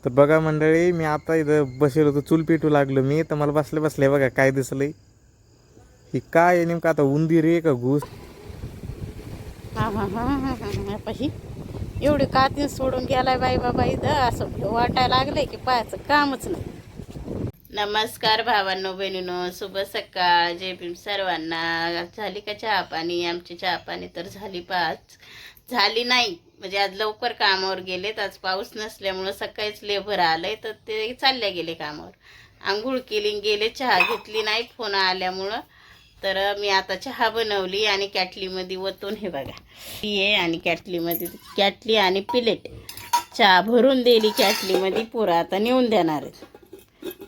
तर बघा मंडळी, मी आता इथं बसेल होतो, चूल पेटू लागलो मी. तर मला बसले बसले बघा काय दिसलंय. ही काय आहे नेमकं, आता उंदीर आहे का घुस? हा हा हा हा हा ही एवढी कातीन सोडून गेलाय बाई बाबा इथं, असं वाटायला लागलंय की पायाचं कामच नाही. नमस्कार भावांनो बहिणीनो, शुभ सकाळ, जय भीम सर्वांना. झाली का चहा पाणी? आमची चहा पाणी तर झाली, झाली नाही म्हणजे आज लवकर कामावर गेलेत. आज पाऊस नसल्यामुळं सकाळीच लेबर आलंय तर ते चालल्या गेले कामावर. आंघोळ केली गेले, चहा घेतली नाही फोन आल्यामुळं. तर मी आता चहा बनवली आणि कॅटलीमध्ये वतून हे बघा आहे, आणि कॅटली आणि प्लेट चहा भरून दिली कॅटलीमध्ये. पोरं आता नेऊन देणार आहेत.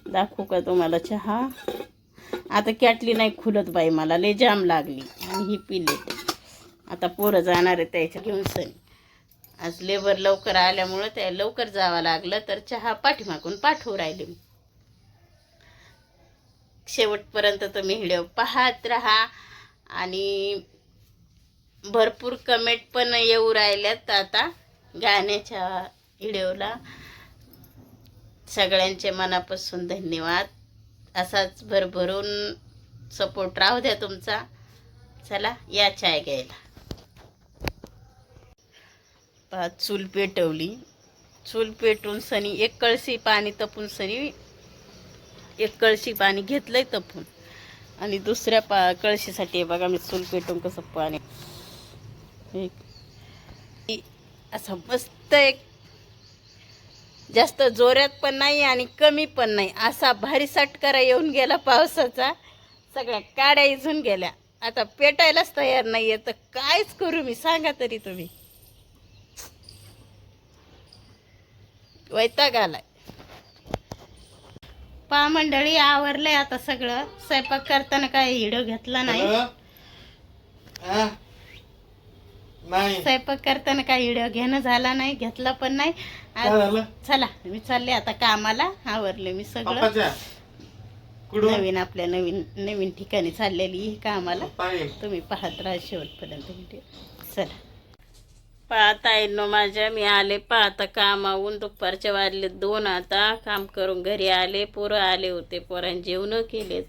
दाखवू का तुम्हाला चहा? आता कॅटली नाही खुलत बाई, मला लय जाम लागली. आणि ही प्लेट आता पोरं जाणार आहेत त्याच्या घेऊन सनी. आज लेबर लवकर आल्यामुळं त्या लवकर जावं लागलं, तर चहा पाठीमागून पाठवू राहिले मी. शेवटपर्यंत तुम्ही व्हिडिओ पाहत राहा. आणि भरपूर कमेंट पण येऊ राहिल्यात आता गाण्याच्या व्हिडिओला. सगळ्यांचे मनापासून धन्यवाद. असाच भरभरून सपोर्ट राहू द्या तुमचा. चला या चाय घ्यायला. चूल पेटवली, चूल पेटून सनी एक कळशी पाणी तपून सनी एक कळशी पाणी घेतलंय तपून. आणि दुसऱ्या कळशीसाठी बघा मी चूल पेटून कसं पाणी असं मस्त, एक जास्त जोरात पण नाही आणि कमी पण नाही, असा भारी सटकारा येऊन गेला पावसाचा. सगळ्या काड्या इजून गेल्या. आता पेटायलाच तयार नाहीये, तर कायच करू मी सांगा तरी तुम्ही. वैताग आलाय. पा मंडळी आवरलंय आता सगळं. स्वयंपाक करताना काय व्हिडिओ घेतला नाही. स्वयंपाक करताना काय व्हिडिओ घेणं झाला नाही, घेतला पण नाही. चला मी चालले आता कामाला. आवरले मी सगळं. नवीन आपल्या नवीन ठिकाणी चाललेली कामाला. तुम्ही पाहत राहा शेवटपर्यंत व्हिडिओ. चला पाहता येईल माझ्या. मी आले पाहता कामावून. दुपारच्या वाजले 2. आता काम करून घरी आले. पोरं आले होते, पोरांनी जेवणं केलेत.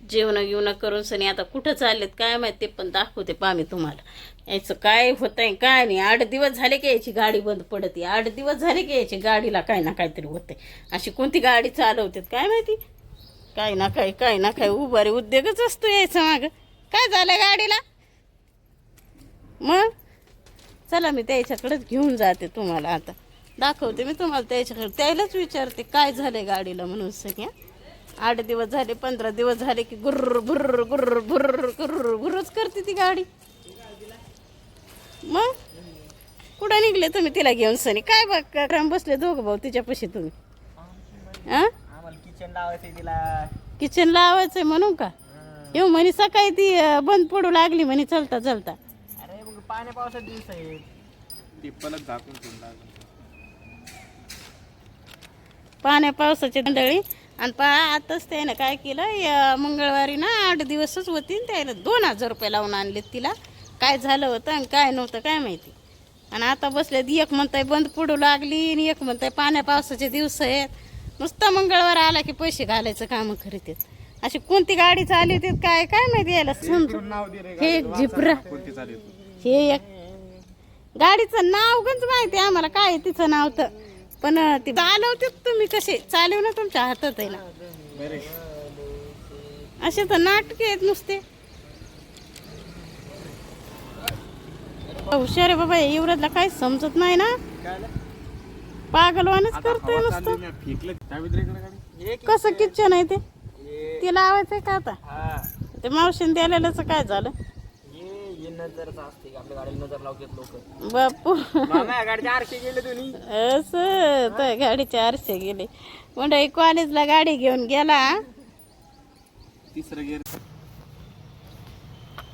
जेवणं करून सनी आता कुठं चाललेत काय माहिती, पण दाखवते पहा मी तुम्हाला. यायचं काय होतंय काय नाही. 8 दिवस झाले की याची गाडी बंद पडते. 8 दिवस झाले की याची गाडीला काय ना काहीतरी होतंय. अशी कोणती गाडी चालवतात काय माहिती. काय ना काय उभारी उद्योगच असतो यायचं मागं. काय झालं गाडीला मग? चला मी त्याच्याकडेच घेऊन जाते तुम्हाला. आता दाखवते मी तुम्हाला त्याच्याकडे. त्यालाच विचारते काय झालंय गाडीला म्हणून सगळ्या. 8 दिवस झाले, 15 दिवस झाले की गुर्र भुर्र गुर्र भुर्र गुर्र भुर्रच करते ती गाडी. मग कुठं निघले तुम्ही तिला घेऊन सनी? काय बघ बसले दोघं भाऊ तिच्यापाशी तुम्ही. किचन लावायचंय म्हणून का? येऊ म्हणे सकाळी ती बंद पडू लागली म्हणे चलता चलता. पाण्या पावसात दिवस आहे ते पलक झाकून पाण्या पावसाची मंडळी. आणि आताच त्यानं काय केलं, मंगळवारी ना 8 दिवसच होती, त्यानं 2000 रुपये लावून आणलेत तिला. काय झालं होतं आणि काय नव्हतं काय माहिती. आणि आता बसलेत, एक म्हणताय बंद पडू लागली आणि एक म्हणताय पाण्या पावसाचे दिवस आहेत. नुसता मंगळवार आला की पैसे घालायचं कामं करीत. अशी कोणती गाडी चालवतात काय काय माहिती. यायला समजून हे एक जिब्रा, हे एक गाडीचं नाव गंज माहिती आम्हाला काय तिचं नाव, तर पण ती चालवते तुम्ही कसे चालव ना, तुमच्या हातात आहे ना. असे तर नाटके आहेत नुसते. हुशार आहे बाबा युवराजला, काही समजत नाही ना. पागलवानच करतोय नुसतं. कसं किचन आहे ते लावायचंय का आता? ते मावशीने दिलेलंच काय झालं बापू? असं तर गाडीचे आरसे गेले. म्हणजे कॉलेजला गाडी घेऊन गेला.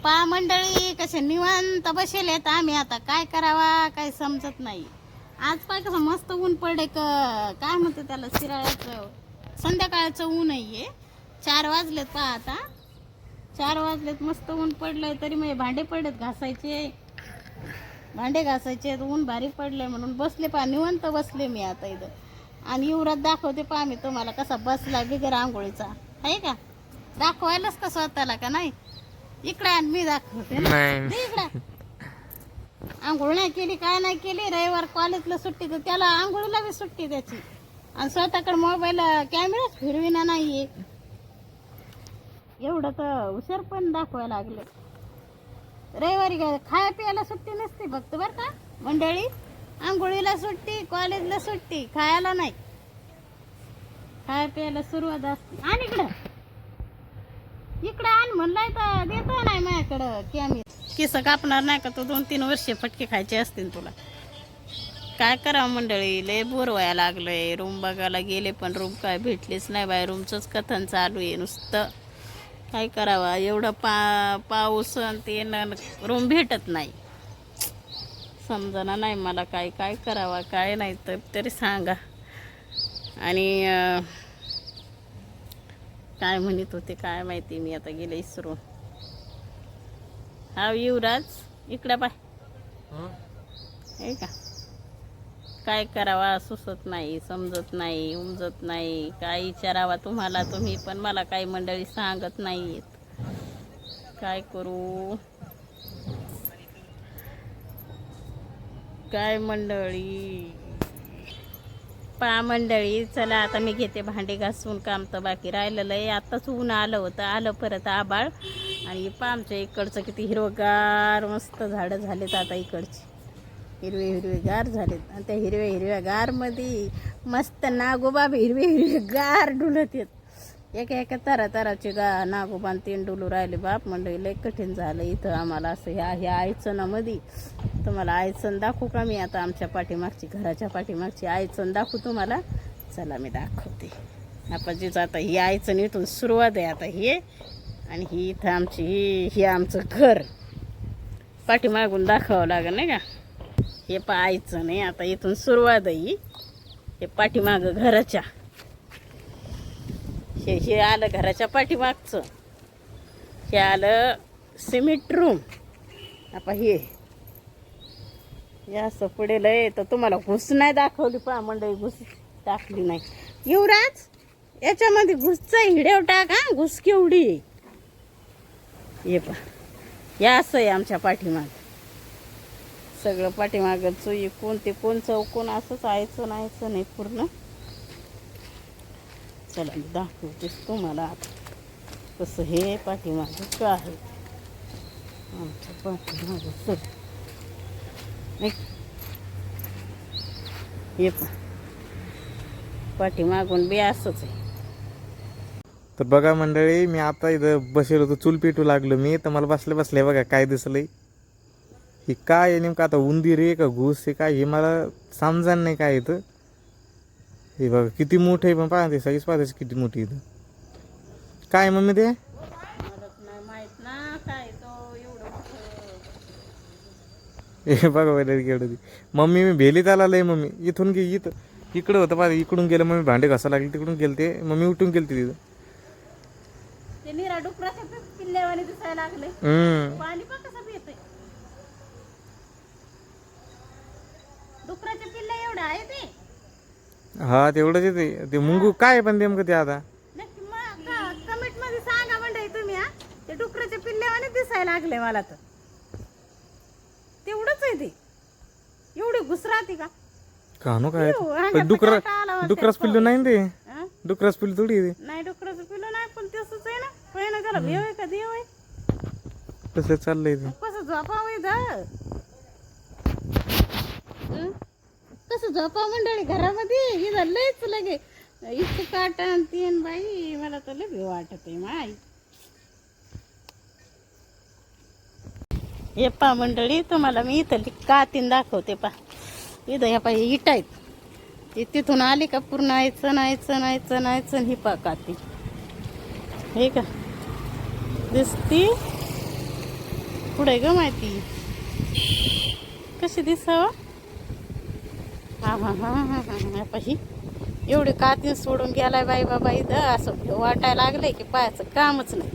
पा मंडळी कसे निवांत बसेलेत. आम्ही आता काय करावा काही समजत नाही. आज पाय कसं मस्त ऊन पडले, काय म्हणते त्याला, शिराळ्याचं संध्याकाळचं ऊन आहे. 4 वाजलेत पहा आता. 4 वाजलेत, मस्त ऊन पडलंय. तरी मग भांडे पडलेत घासायचे. भांडे घासायचे ऊन भारी पडले म्हणून बसले पहा, निवांत बसले मी आता इथं. आणि युवरात दाखवते पहा मी तुम्हाला कसा बसला बिगर आंघोळीचा, आहे का? दाखवायलाच का स्वतःला का नाही? इकडे आणि मी दाखवते ना. नाही इकडे आंघोळ नाही केली, काय नाही केली. रविवार कॉलेजला सुट्टी तर त्याला आंघोळीला बी सुट्टी त्याची. आणि स्वतःकडे मोबाईल कॅमेराच फिरविना नाहीये. एवढं तर हुशार पण दाखवायला लागले. रविवारी खाया प्यायला सुट्टी नसते फक्त बरं का मंडळी. आंघोळीला सुट्टी, कॉलेजला सुट्टी, खायला नाही. खाया प्यायला सुरुवात असते. आणि इकडं आण म्हणलाय तर देतो नाही माझ्याकडं कॅमेरा. केस कापणार नाही का तू? 2-3 वर्षे फटके खायचे असतील तुला. काय करावं मंडळी, लय बोर व्हायला लागलंय. रूम बघायला गेले पण रूम काय भेटलीच नाही बाय. रूमचंच कथन चालू आहे नुसतं. काय करावं, एवढं पाऊस आणि ते रूम भेटत नाही. समजना नाही मला काय काय करावं काय नाही तर तरी सांगा. आणि काय म्हणत होते काय माहिती, मी आता गेले इसरून. हा युवराज इकडं पाय, आहे का? काय करावा सुचत नाही, समजत नाही, उमजत नाही. काय विचारावा तुम्हाला तुम्ही पण मला काही मंडळी सांगत नाहीत. काय करू काय मंडळी? पा मंडळी चला आता मी घेते भांडे घासून. काम तर बाकी राहिलेलं आहे. आत्ताच ऊन आलं होतं, आलं परत आबाळ. आणि पा आमच्या इकडचं किती हिरवगार मस्त झाडं झालेत आता इकडची. हिरवे गार झालेत. आणि त्या हिरव्या गारमध्ये मस्त नागोबा हिरवे गार डुलत येत. एका ताराचे नागोबा 3 डुलू राहिले. बाप मंडळी लय कठीण झालं इथं आम्हाला असं. ह्या आयचणामध्ये तुम्हाला आयचण दाखवू का मी आता? आमच्या पाठीमागची, घराच्या पाठीमागची आयचण दाखवू तुम्हाला. चला मी दाखवते. आपण जिचं आता ही आयचण इथून सुरुवात आहे आता हे. आणि ही इथं आमची ही आमचं घर. पाठीमागून दाखवावं लागेल नाही का? हे आयचं नाही आता इथून सुरुवात आहे. हे पाठीमागं घराच्या, हे आलं घराच्या पाठीमागचं. हे आलं सिमेंट रूम. आता हे असं पुढे लय तर तुम्हाला घुस नाही दाखवली पहा मंडळी. घुस टाकली नाही. युवराज याच्यामध्ये घुसचा हिडेव टाक हा. घुस केवढी आहे हे पहा. या असं आहे आमच्या पाठीमाग सगळं. पाठीमागचं इकून ते कोण चौकोन असंच आयचं नाही पूर्ण. चला मी दाखवतेच तुम्हाला आता कसं हे पाठीमागं काय आहे आमच्या पाठीमागं. सर हे पण पाठीमागून बी असंच आहे. तर बघा मंडळी, मी आता इथं बसेल होतो, चूल पेटू लागलो मी. तर मला बसले बघा काय दिसलंय. हे काय आहे नेमकं आता? उंदीर आहे का घुस आहे काय हे मला समजा नाही काय इथं. हे बघा किती मोठं आहे. पण पाहते साईज पाहते किती मोठी इथं. काय मम्मी ते? नाही माहित ना काय तो एवढं. हे बघा वगैरे केवढं. मम्मी मी भेलीत आला लय. मम्मी इथून गे इकडं होतं पाहते. इकडून गेलं मम्मी भांडे घासा लागले. तिकडून गेलं ते मम्मी उठून गेली तिथं. ते निरा डुकराच्या पिल्ल्यावाने दिसायला लागले. पाणी पण कसं पियतंय. डुकराचे पिल्ले एवढं आहे ते. हा तेवढंच येते ते मुंगू काय पण नेमकं ते आता. नक्की कमेंट मध्ये सांगा मंडळी तुम्ही. हा ते डुकराच्या पिल्ल्यावाने दिसायला लागले मला तर. तेवढंच आहे ते. एवढी घुस राहते का? कानो काय अंगात डुकराच पिल्लू नाही ना ते. हा? डुकराच पिल्लू थोडी आहे ते. नाही डुकराचं पिल्लं नाही पण तसंच आहे ना. पहिलं त्याला भेव आहे का देव आहे? कसं चाललंय ते. कसं झोपावं इथं? कसं झोपा मंडळी घरामध्ये? इथं लयच लगे इतकं काटन तीन बाई. मला तर लगे वाटत आहे माय. हे पा मंडळी तुम्हाला मी इथं कातीन दाखवते पा. इथं ह्या पा इट आहेत. ते तिथून आली का पूर्ण आयचं ही पा काती. हे का दिसती पुढे ग माहिती कशी दिसावं. हा पाही एवढी कातीन सोडून गेलाय बाई बाबा इथं. असं वाटायला लागलंय की पायाचं कामच नाही.